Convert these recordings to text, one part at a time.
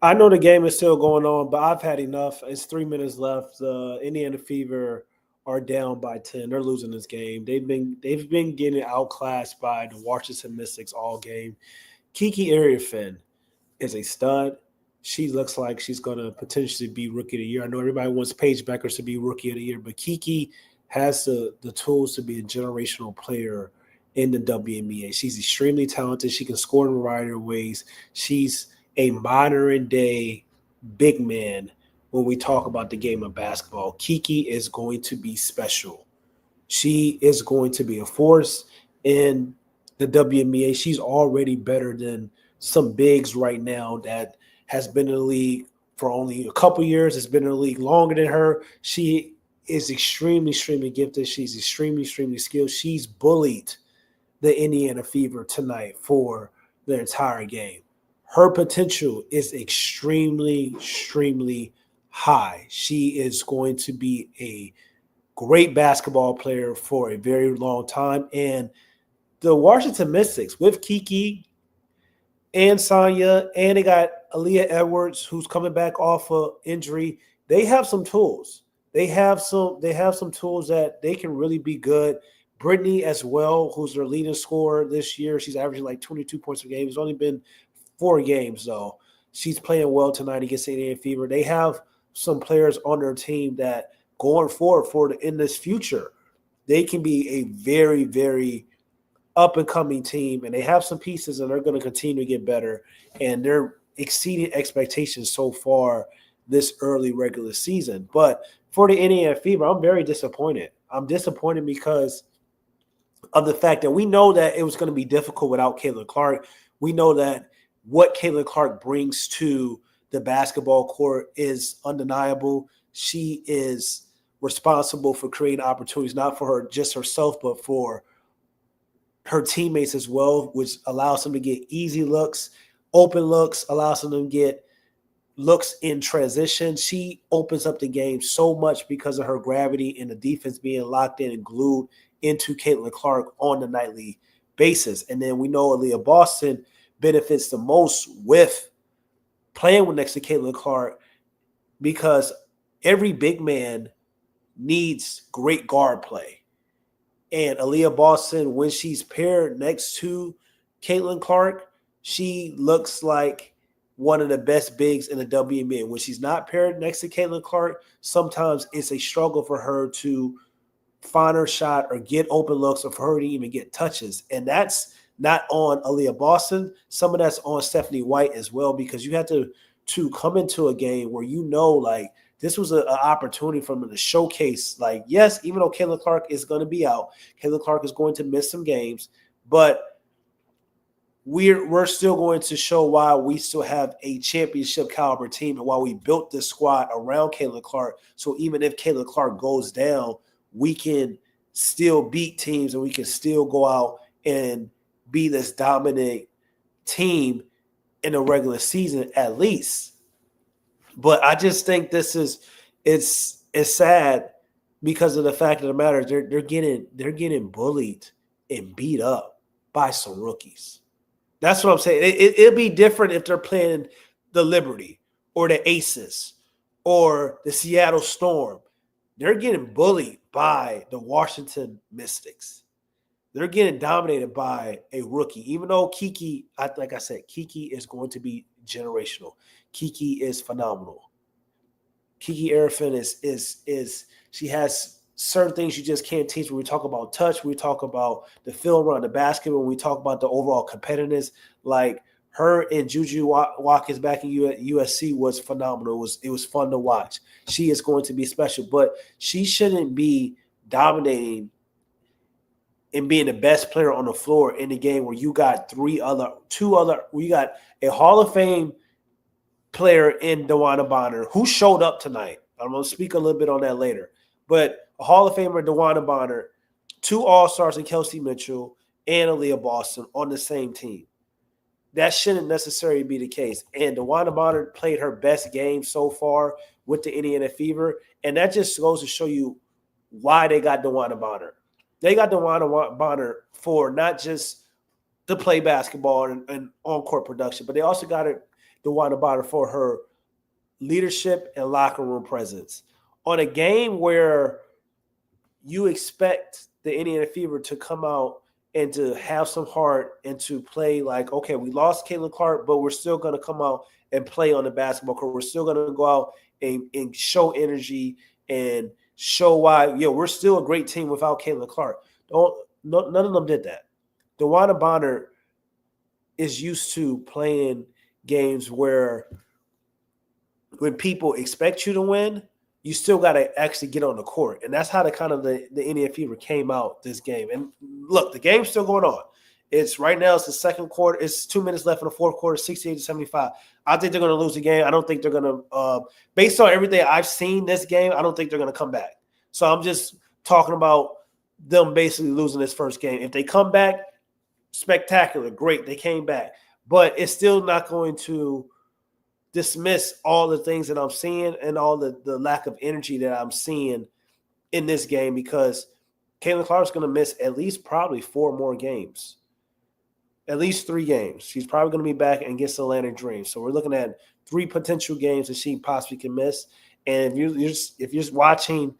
I know the game is still going on, but I've had enough. It's 3 minutes left. The Indiana Fever are down by 10. They're losing this game. They've been getting outclassed by the Washington Mystics all game. Kiki Ariafin is a stud. She looks like she's going to potentially be rookie of the year. I know everybody wants Paige Beckers to be rookie of the year, but Kiki has the tools to be a generational player in the WNBA. She's extremely talented. She can score in a variety of ways. She's a modern day big man when we talk about the game of basketball. Kiki is going to be special. She is going to be a force in the WNBA. She's already better than some bigs right now that has been in the league for only a couple years. Has been in the league longer than her. She is extremely, extremely gifted. She's extremely, extremely skilled. She's bullied the Indiana Fever tonight for the entire game. Her potential is extremely, extremely high. She is going to be a great basketball player for a very long time. And the Washington Mystics with Kiki and Sonya, and they got Aaliyah Edwards, who's coming back off of injury. They have some tools. They have some tools that they can really be good. Brittany as well, who's their leading scorer this year. She's averaging like 22 points a game. It's only been 4 games though. She's playing well tonight against the Indiana Fever. They have some players on their team that going forward in this future, they can be a very, very up and coming team, and they have some pieces, and they're going to continue to get better. And they're exceeding expectations so far this early regular season. But for the Indiana Fever, I'm very disappointed. I'm disappointed because of the fact that we know that it was going to be difficult without Caitlin Clark. We know that what Caitlin Clark brings to the basketball court is undeniable. She is responsible for creating opportunities, not for her just herself, but for her teammates as well, which allows them to get easy looks, open looks, allows them to get looks in transition. She opens up the game so much because of her gravity and the defense being locked in and glued into Caitlin Clark on the nightly basis. And then we know Aaliyah Boston benefits the most with playing with next to Caitlin Clark because every big man needs great guard play. And Aaliyah Boston, when she's paired next to Caitlin Clark, she looks like one of the best bigs in the WNBA. When she's not paired next to Caitlin Clark, sometimes it's a struggle for her to find her shot or get open looks or for her to even get touches. And that's not on Aaliyah Boston. Some of that's on Stephanie White as well, because you have to come into a game where you know, like, this was an opportunity for them to showcase, like, yes, even though Caitlin Clark is going to be out, Caitlin Clark is going to miss some games, but we're still going to show why we still have a championship caliber team and why we built this squad around Caitlin Clark. So even if Caitlin Clark goes down, we can still beat teams and we can still go out and be this dominant team in the regular season at least. But I just think it's sad because of the fact of the matter they're getting bullied and beat up by some rookies. That's what I'm saying. It'll be different if they're playing the Liberty or the Aces or the Seattle Storm. They're getting bullied by the Washington Mystics. They're getting dominated by a rookie. Even though Kiki, like I said, Kiki is going to be generational. Kiki is phenomenal. Kiki Arafin is she has certain things you just can't teach. When we talk about touch, we talk about the feel around the basket, when we talk about the overall competitiveness, like her and Juju Watkins back in USC was phenomenal. It was fun to watch. She is going to be special, but she shouldn't be dominating and being the best player on the floor in the game where you got we got a Hall of Fame player in DeWanna Bonner who showed up tonight. I'm going to speak a little bit on that later. But a Hall of Famer, DeWanna Bonner, 2 All-Stars in Kelsey Mitchell and Aaliyah Boston on the same team. That shouldn't necessarily be the case. And DeWanna Bonner played her best game so far with the Indiana Fever, and that just goes to show you why they got DeWanna Bonner. They got DeWanna Bonner for not just to play basketball and on-court production, but they also got her DeWanda Bonner for her leadership and locker room presence. On a game where you expect the Indiana Fever to come out and to have some heart and to play like, okay, we lost Caitlin Clark, but we're still going to come out and play on the basketball court. We're still going to go out and show energy and show why, we're still a great team without Caitlin Clark. None of them did that. DeWanda Bonner is used to playing games where when people expect you to win, you still got to actually get on the court. And that's how the Indiana Fever came out this game. And look, the game's still going on. It's right now, it's the second quarter. It's 2 minutes left in the fourth quarter, 68-75. I think they're going to lose the game. I don't think they're going to, based on everything I've seen this game, I don't think they're going to come back. So I'm just talking about them basically losing this first game. If they come back, spectacular, great, they came back. But it's still not going to dismiss all the things that I'm seeing and all the lack of energy that I'm seeing in this game, because Caitlin Clark's going to miss at least probably 4 more games, at least 3 games. She's probably going to be back against the Atlantic Dream. So we're looking at 3 potential games that she possibly can miss. And if you're just watching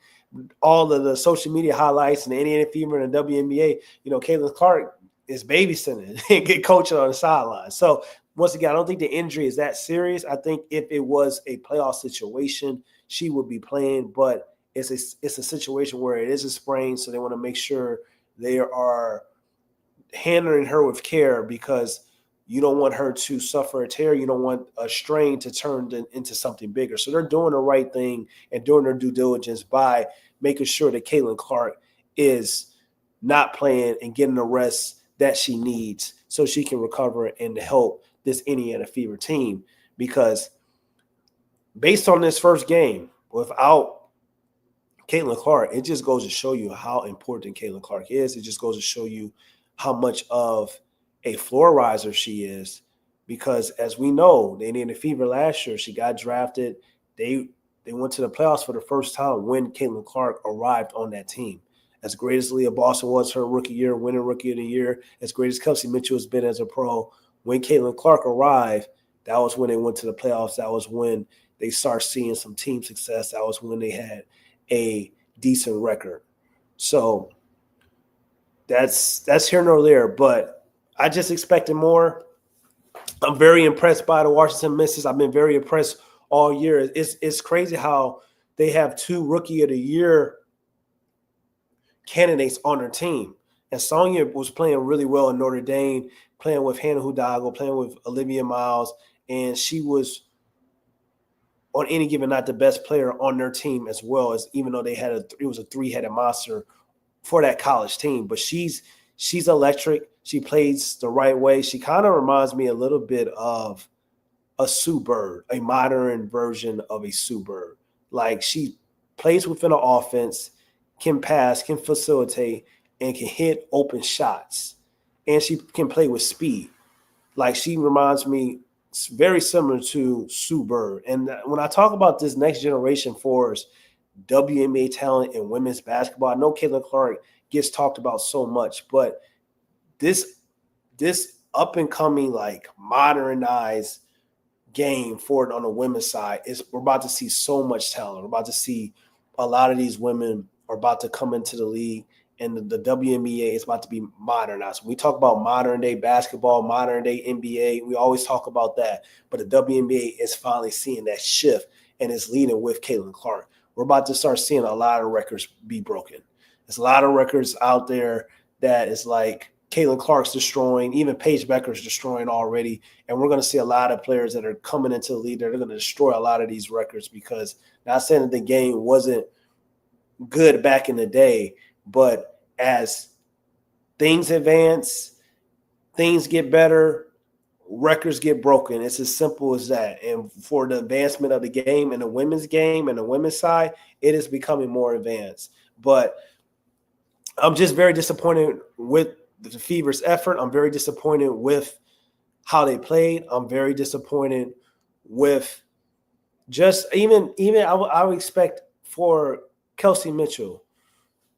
all of the social media highlights and the Indiana Fever and the WNBA, Caitlin Clark is babysitting and get coaching on the sideline. So once again, I don't think the injury is that serious. I think if it was a playoff situation, she would be playing, but it's a situation where it is a sprain, so they want to make sure they are handling her with care, because you don't want her to suffer a tear. You don't want a strain to turn into something bigger. So they're doing the right thing and doing their due diligence by making sure that Caitlin Clark is not playing and getting the rest that she needs so she can recover and help this Indiana Fever team. Because based on this first game, without Caitlin Clark, it just goes to show you how important Caitlin Clark is. It just goes to show you how much of a floor riser she is. Because as we know, the Indiana Fever last year, she got drafted. They went to the playoffs for the first time when Caitlin Clark arrived on that team. As great as Leah Boston was her rookie year, winning Rookie of the Year, as great as Kelsey Mitchell has been as a pro, when Caitlin Clark arrived, that was when they went to the playoffs. That was when they started seeing some team success. That was when they had a decent record. So that's here nor there, but I just expected more. I'm very impressed by the Washington Mystics. I've been very impressed all year. It's crazy how they have 2 Rookie of the Year candidates on their team. And Sonia was playing really well in Notre Dame, playing with Hannah Hidalgo, playing with Olivia Miles, and she was on any given night the best player on their team as well, as even though it was a 3-headed monster for that college team. But she's electric. She plays the right way. She kind of reminds me a little bit of a Sue Bird, a modern version of a Sue Bird. Like, she plays within an offense, can pass, can facilitate, and can hit open shots. And she can play with speed. Like, she reminds me very similar to Sue Bird. And when I talk about this next generation for WNBA talent in women's basketball, I know Caitlin Clark gets talked about so much, but this up-and-coming, like, modernized game for it on the women's side we're about to see so much talent. We're about to see a lot of these women are about to come into the league, and the WNBA is about to be modernized. When we talk about modern-day basketball, modern-day NBA, we always talk about that. But the WNBA is finally seeing that shift and is leading with Caitlin Clark. We're about to start seeing a lot of records be broken. There's a lot of records out there that is like Caitlin Clark's destroying, even Paige Becker's destroying already. And we're going to see a lot of players that are coming into the league that are going to destroy a lot of these records, because not saying that the game wasn't good back in the day, but as things advance, things get better, records get broken. It's as simple as that. And for the advancement of the game and the women's game and the women's side, it is becoming more advanced. But I'm just very disappointed with the Fever's effort. I'm very disappointed with how they played. I'm very disappointed with just even I would expect for Kelsey Mitchell,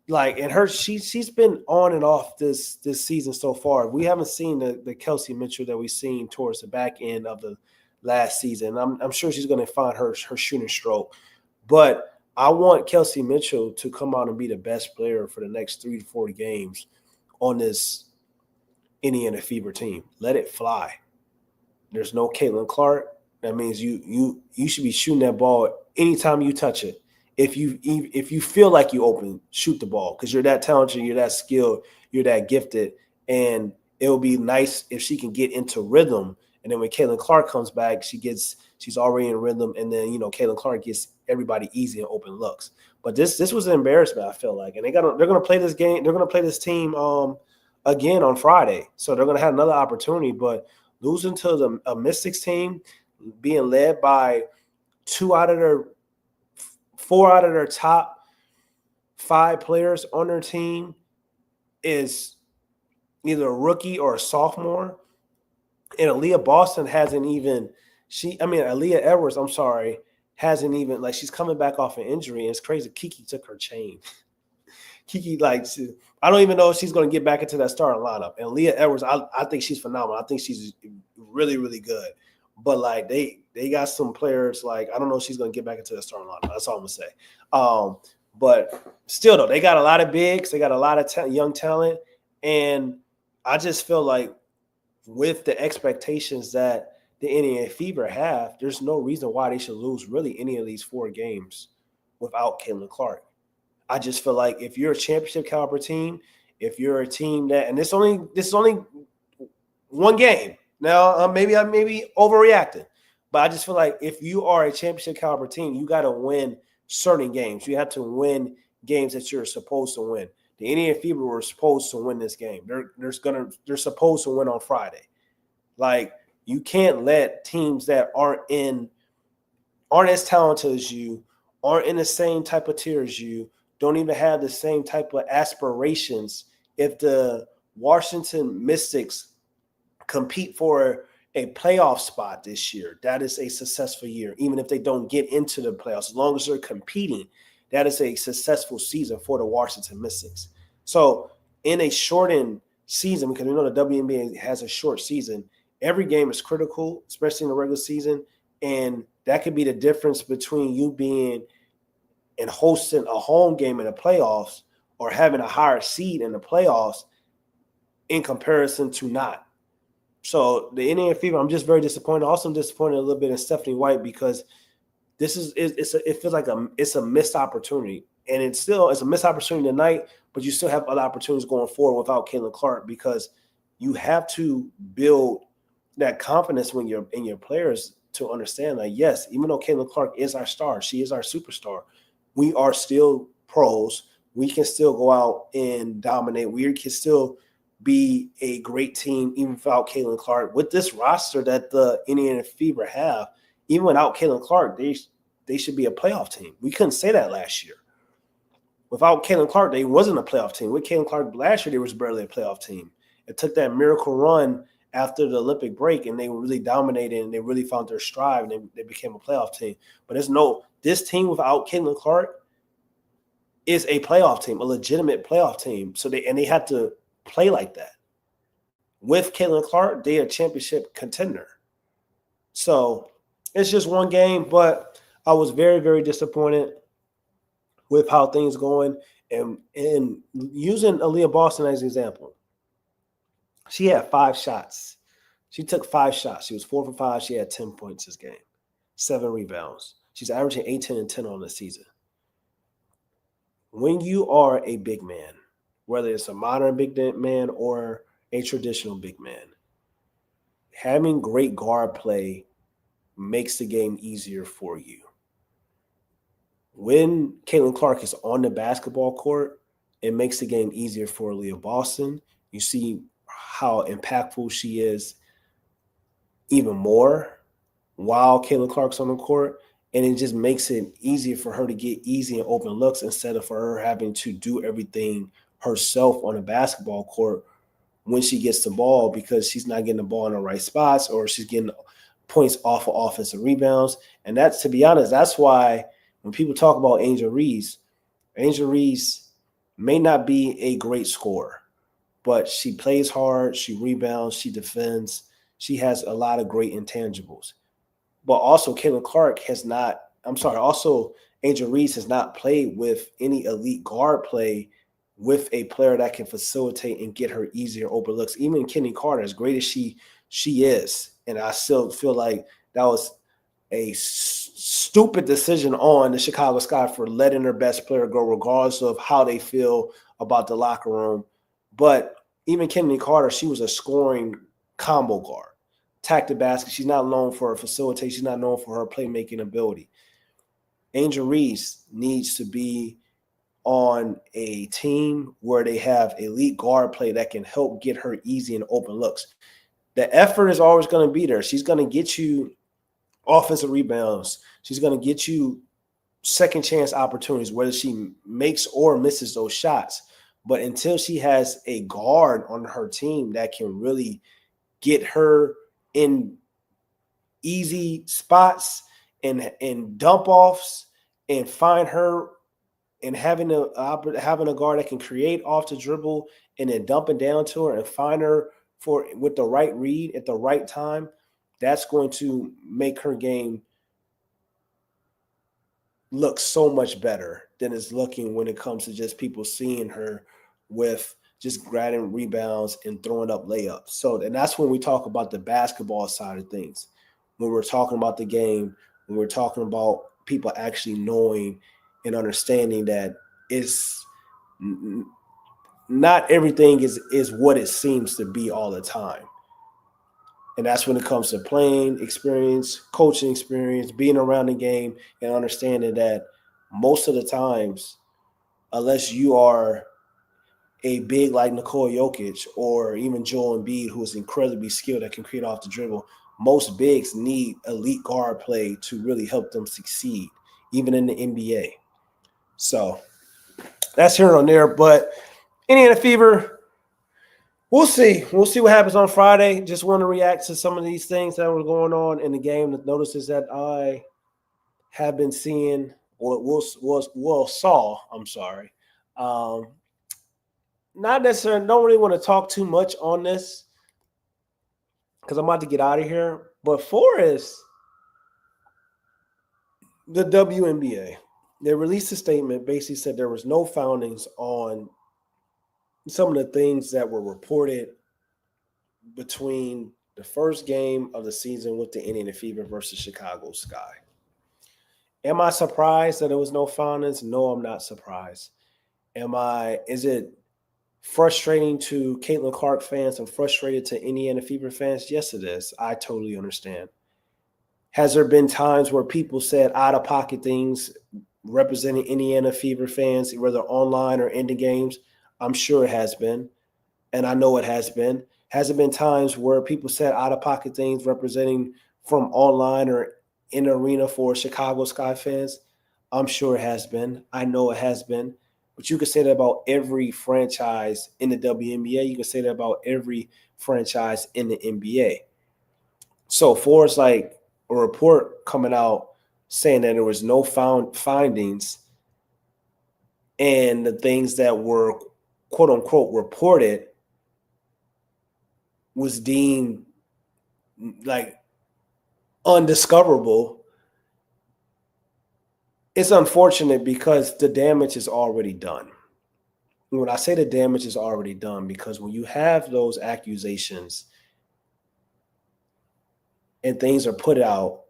like, and she's been on and off this season so far. We haven't seen the Kelsey Mitchell that we've seen towards the back end of the last season. I'm sure she's going to find her shooting stroke. But I want Kelsey Mitchell to come out and be the best player for the next 3 to 4 games on this Indiana Fever team. Let it fly. There's no Caitlin Clark. That means you should be shooting that ball anytime you touch it. If you feel like you open, shoot the ball because you're that talented, you're that skilled, you're that gifted, and it will be nice if she can get into rhythm. And then when Caitlin Clark comes back, she's already in rhythm, and then Caitlin Clark gets everybody easy and open looks. But this was an embarrassment, I feel like, and they're gonna play this game. They're gonna play this team again on Friday, so they're gonna have another opportunity. But losing to a Mystics team, being led by 4 out of their top 5 players on their team is either a rookie or a sophomore. And Aaliyah Boston Aaliyah Edwards, I'm sorry, hasn't even, like, she's coming back off an injury. And it's crazy. Kiki took her chain. Kiki, I don't even know if she's going to get back into that starting lineup. And Leah Edwards, I think she's phenomenal. I think she's really, really good. But, like, they got some players, like, I don't know if she's going to get back into the starting lineup. That's all I'm going to say. But still, though, they got a lot of bigs. They got a lot of young talent. And I just feel like with the expectations that the Indiana Fever have, there's no reason why they should lose really any of these 4 games without Caitlin Clark. I just feel like if you're a championship caliber team, if you're a team that, and this is only one game. Now, maybe I may be overreacting, but I just feel like if you are a championship caliber team, you got to win certain games. You have to win games that you're supposed to win. The Indiana Fever were supposed to win this game. They're supposed to win on Friday. Like, you can't let teams that aren't as talented as you, aren't in the same type of tier as you, don't even have the same type of aspirations. If the Washington Mystics compete for a playoff spot this year, that is a successful year. Even if they don't get into the playoffs, as long as they're competing, that is a successful season for the Washington Mystics. So in a shortened season, because we know the WNBA has a short season, every game is critical, especially in the regular season. And that could be the difference between you being and hosting a home game in the playoffs or having a higher seed in the playoffs in comparison to not. So the Indiana Fever, I'm just very disappointed. Also, I'm disappointed a little bit in Stephanie White because it feels like it's a missed opportunity. And it's a missed opportunity tonight, but you still have other opportunities going forward without Caitlin Clark because you have to build that confidence when you're in your players to understand that, yes, even though Caitlin Clark is our star, she is our superstar, we are still pros. We can still go out and dominate. We can still be a great team even without Caitlin Clark. With this roster that the Indiana Fever have, even without Caitlin Clark, they should be a playoff team. We couldn't say that last year. Without Caitlin Clark, they wasn't a playoff team. With Caitlin Clark last year, they was barely a playoff team. It took that miracle run after the Olympic break, and they were really dominating, and they really found their stride, and they became a playoff team. But this team without Caitlin Clark is a playoff team, a legitimate playoff team. So they had to play like that. With Caitlin Clark, they're a championship contender. So it's just one game, but I was very, very disappointed with how things going. And using Aaliyah Boston as an example, she had 5 shots. She took 5 shots. She was 4 for 5. She had 10 points this game, 7 rebounds. She's averaging 18 and 10 on the season. When you are a big man, whether it's a modern big man or a traditional big man, having great guard play makes the game easier for you. When Caitlin Clark is on the basketball court, it makes the game easier for Aaliyah Boston. You see how impactful she is even more while Caitlin Clark's on the court. And it just makes it easier for her to get easy and open looks instead of for her having to do everything herself on a basketball court when she gets the ball because she's not getting the ball in the right spots or she's getting points off of offensive rebounds. And that's, to be honest, that's why when people talk about Angel Reese may not be a great scorer, but she plays hard, she rebounds, she defends, she has a lot of great intangibles. But also, Caitlin Clark has not. I'm sorry. Also, Angel Reese has not played with any elite guard play with a player that can facilitate and get her easier open looks. Even Kenny Carter, as great as she is, and I still feel like that was a stupid decision on the Chicago Sky for letting their best player go, regardless of how they feel about the locker room. But even Kenny Carter, she was a scoring combo guard. Attack the basket. She's not known for her facilitation. She's not known for her playmaking ability. Angel Reese needs to be on a team where they have elite guard play that can help get her easy and open looks. The effort is always going to be there. She's going to get you offensive rebounds. She's going to get you second chance opportunities, whether she makes or misses those shots. But until she has a guard on her team that can really get her in easy spots and dump offs and find her, and having a guard that can create off the dribble and then dump it down to her and find her for with the right read at the right time, that's going to make her game look so much better than it's looking when it comes to just people seeing her with just grabbing rebounds and throwing up layups. So, and that's when we talk about the basketball side of things. When we're talking about the game, when we're talking about people actually knowing and understanding that it's not everything is what it seems to be all the time. And that's when it comes to playing experience, coaching experience, being around the game, and understanding that most of the times, unless you are a big like Nikola Jokic or even Joel Embiid, who is incredibly skilled that can create off the dribble, most bigs need elite guard play to really help them succeed, even in the NBA. So that's here and there. But Indiana Fever, we'll see. We'll see what happens on Friday. Just want to react to some of these things that were going on in the game. The notices that I have been seeing or saw. I'm sorry. Not necessarily. Don't really want to talk too much on this because I'm about to get out of here. But Forrest, the WNBA, they released a statement. Basically said there was no foundings on some of the things that were reported between the first game of the season with the Indiana Fever versus Chicago Sky. Am I surprised that there was no foundings? No, I'm not surprised. Is it frustrating to Caitlin Clark fans and frustrated to Indiana Fever fans? Yes, it is. I totally understand. Has there been times where people said out-of-pocket things representing Indiana Fever fans, whether online or in the games? I'm sure it has been, and I know it has been. Has it been times where people said out-of-pocket things representing from online or in the arena for Chicago Sky fans? I'm sure it has been. I know it has been. But you can say that about every franchise in the WNBA. You can say that about every franchise in the NBA. So for it's like a report coming out saying that there was no findings and the things that were quote unquote reported was deemed like undiscoverable. It's unfortunate because the damage is already done. When I say the damage is already done, because when you have those accusations and things are put out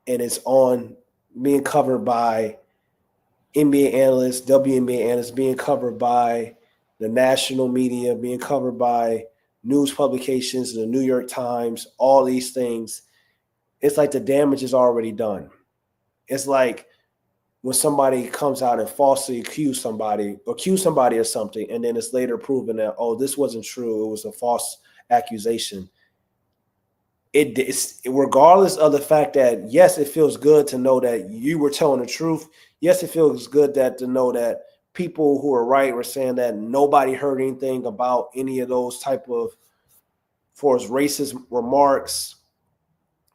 and it's on being covered by NBA analysts, WNBA analysts, being covered by the national media, being covered by news publications, the New York Times, all these things, it's like the damage is already done. It's like when somebody comes out and falsely accuse somebody of something, and then it's later proven that, oh, this wasn't true, it was a false accusation. It's regardless of the fact that, yes, it feels good to know that you were telling the truth. Yes, it feels good to know that people who are right were saying that nobody heard anything about any of those type of, for as racist remarks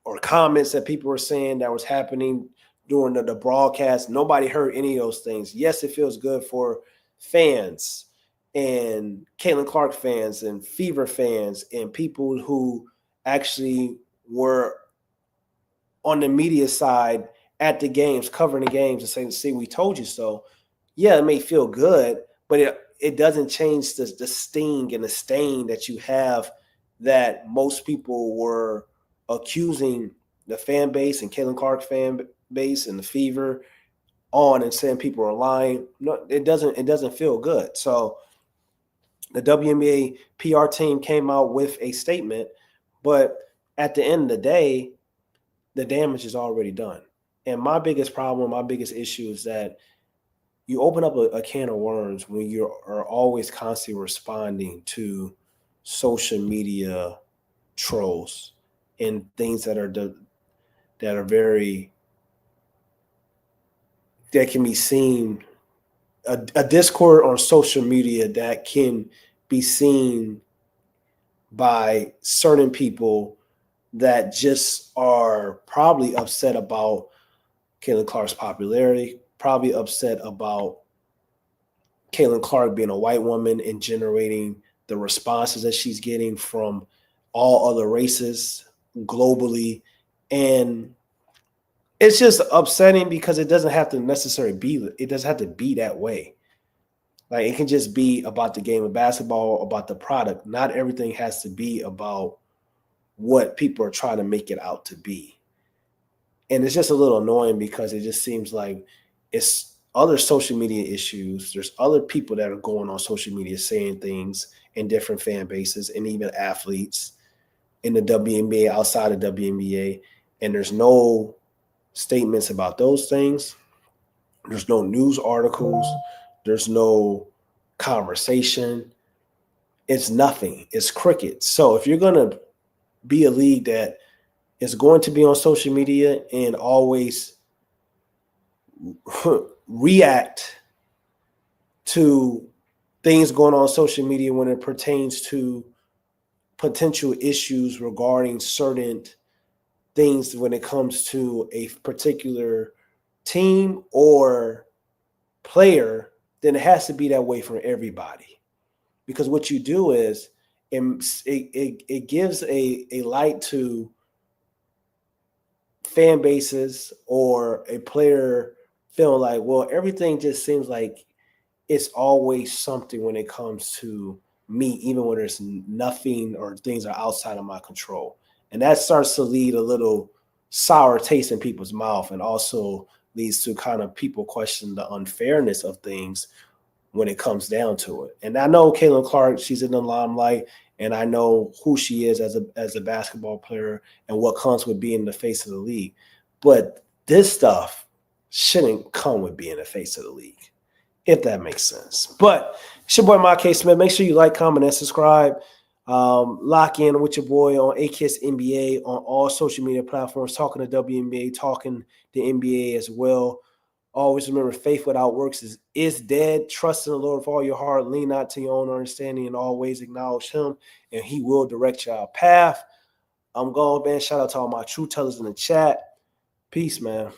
or comments that people were saying that was happening during the broadcast. Nobody heard any of those things. Yes, it feels good for fans and Caitlin Clark fans and Fever fans and people who actually were on the media side at the games, covering the games and saying, see, we told you so. Yeah, it may feel good, but it doesn't change the sting and the stain that you have that most people were accusing the fan base and Caitlin Clark fan base and the Fever on and saying people are lying. No, it doesn't feel good. So the WNBA PR team came out with a statement, but at the end of the day, the damage is already done. And my biggest problem, my biggest issue is that you open up a can of worms when you are always constantly responding to social media trolls and things that are very that can be seen a discord on social media that can be seen by certain people that just are probably upset about Caitlin Clark's popularity, probably upset about Caitlin Clark being a white woman and generating the responses that she's getting from all other races globally. And it's just upsetting because it doesn't have to necessarily be, it doesn't have to be that way. Like it can just be about the game of basketball, about the product. Not everything has to be about what people are trying to make it out to be. And it's just a little annoying because it just seems like it's other social media issues. There's other people that are going on social media saying things in different fan bases and even athletes in the WNBA, outside of WNBA. And there's no statements about those things. There's no news articles. There's no conversation. It's nothing. It's crickets. So if you're going to be a league that is going to be on social media and always react to things going on social media when it pertains to potential issues regarding certain things when it comes to a particular team or player, then it has to be that way for everybody. Because what you do is it gives a light to fan bases or a player feeling like, well, everything just seems like it's always something when it comes to me, even when there's nothing or things are outside of my control. And that starts to lead a little sour taste in people's mouth and also leads to kind of people question the unfairness of things when it comes down to it. And I know Caitlin Clark, she's in the limelight, and I know who she is as a basketball player and what comes with being the face of the league. But this stuff shouldn't come with being the face of the league, if that makes sense. But it's your boy, Mike K. Smith. Make sure you like, comment, and subscribe. Lock in with your boy on AKIS NBA on all social media platforms, talking to WNBA, talking the NBA as well. Always remember, faith without works is dead. Trust in the Lord with all your heart. Lean not to your own understanding and always acknowledge him, and he will direct your path. I'm gone, man. Shout out to all my true tellers in the chat. Peace, man.